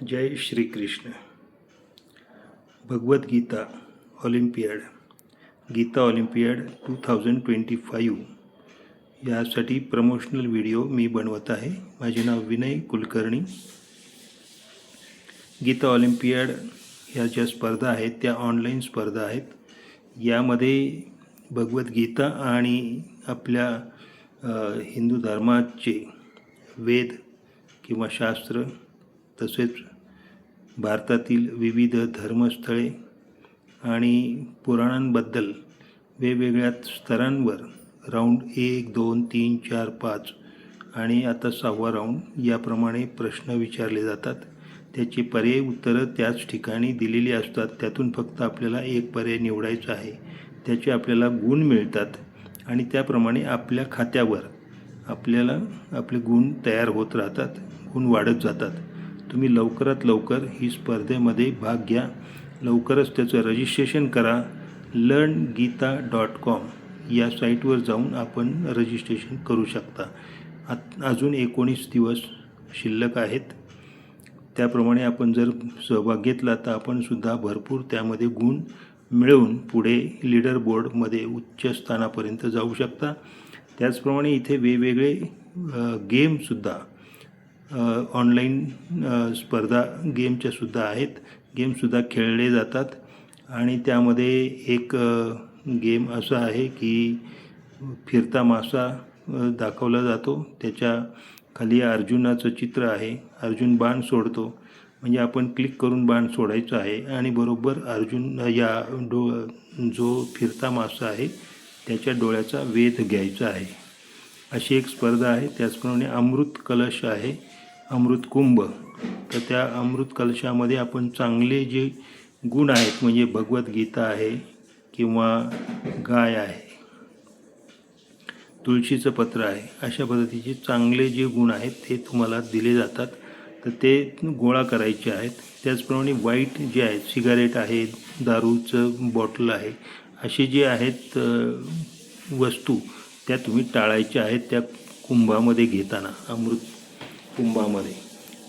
जय Shri Krishna. Bhagavad Gita Olympiad, Gita Olympiad 2025 यासाठी promotional video मी बनवत आहे. माझे नाव विनय कुलकर्णी. गीता ऑलिम्पियाड ह्या ज्या स्पर्धा आहेत त्या ऑनलाईन स्पर्धा आहेत. यामध्ये भगवद्गीता आणि आपल्या हिंदू धर्माचे वेद किंवा शास्त्र, तसेच भारतातील विविध धर्मस्थळे आणि पुराणांबद्दल वेगवेगळ्या स्तरांवर राऊंड 1, 2, 3, 4, 5 आणि आता 6वा राऊंड याप्रमाणे प्रश्न विचारले जातात. त्याची पर्यायी उत्तरं त्याच ठिकाणी दिलेली असतात. त्यातून फक्त आपल्याला एक पर्याय निवडायचा आहे. त्याचे आपल्याला गुण मिळतात आणि त्याप्रमाणे आपल्या खात्यावर आपल्याला आपले गुण तयार होत राहतात, गुण वाढत जातात. तुम्ही लवकरात लवकर ही स्पर्धेमध्ये भाग घ्या. लवकरच त्याचं रजिस्ट्रेशन करा. learngita.com या साईटवर जाऊन आपण रजिस्ट्रेशन करू शकता. अजून 19 दिवस शिल्लक आहेत. त्याप्रमाणे आपण जर सहभाग घेतला तर आपणसुद्धा भरपूर त्यामध्ये गुण मिळवून पुढे लीडर बोर्डमध्ये उच्च स्थानापर्यंत जाऊ शकता. त्याचप्रमाणे इथे वेगवेगळे गेमसुद्धा ऑनलाईन स्पर्धा गेमच्यासुद्धा आहेत. गेमसुद्धा खेळले जातात आणि त्यामध्ये एक गेम असा आहे की फिरता मासा दाखवला जातो. त्याच्या खाली अर्जुनाचं चित्र आहे. अर्जुन बाण सोडतो, म्हणजे आपण क्लिक करून बाण सोडायचं आहे आणि बरोबर अर्जुन या जो फिरता मासा आहे त्याच्या डोळ्याचा वेध घ्यायचा आहे. अशी एक स्पर्धा आहे. त्याचप्रमाणे अमृत कलश आहे, अमृत कुंभ. तर त्या अमृत कलशामध्ये आपण चांगले जे गुण आहेत, म्हणजे भगवद्गीता आहे किंवा गाय आहे, तुळशीचं पत्र आहे, अशा पद्धतीचे चांगले जे गुण आहेत ते तुम्हाला दिले जातात. तर ते गोळा करायचे आहेत. त्याचप्रमाणे वाईट जे आहेत, सिगारेट आहे, दारूचं बॉटल आहे, असे जे आहेत वस्तू त्या तुम्ही टाळायच्या आहेत त्या कुंभामध्ये घेताना, अमृत कुंभामध्ये.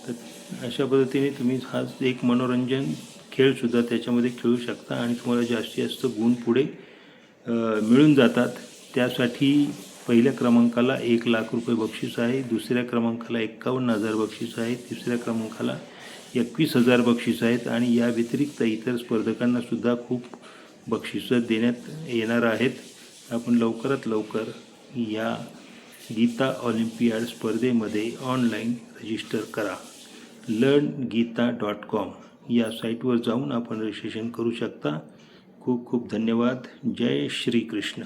तर अशा पद्धतीने तुम्ही हा एक मनोरंजन खेळसुद्धा त्याच्यामध्ये खेळू शकता आणि तुम्हाला जास्तीत जास्त गुण पुढे मिळून जातात. त्यासाठी पहिल्या क्रमांकाला 1 लाख रुपये बक्षीस आहे, दुसऱ्या क्रमांकाला 51,000 बक्षीस आहे, तिसऱ्या क्रमांकाला 21,000 बक्षीस आहेत आणि या व्यतिरिक्त इतर स्पर्धकांनासुद्धा खूप बक्षिसं देण्यात येणार आहेत. आपण लवकरात लवकर या गीता ऑलिम्पियाड स्पर्धेमध्ये ऑनलाईन रजिस्टर करा. learngita.com या साईटवर जाऊन आपण रजिस्ट्रेशन करू शकता. खूप खूप धन्यवाद. जय श्री कृष्ण.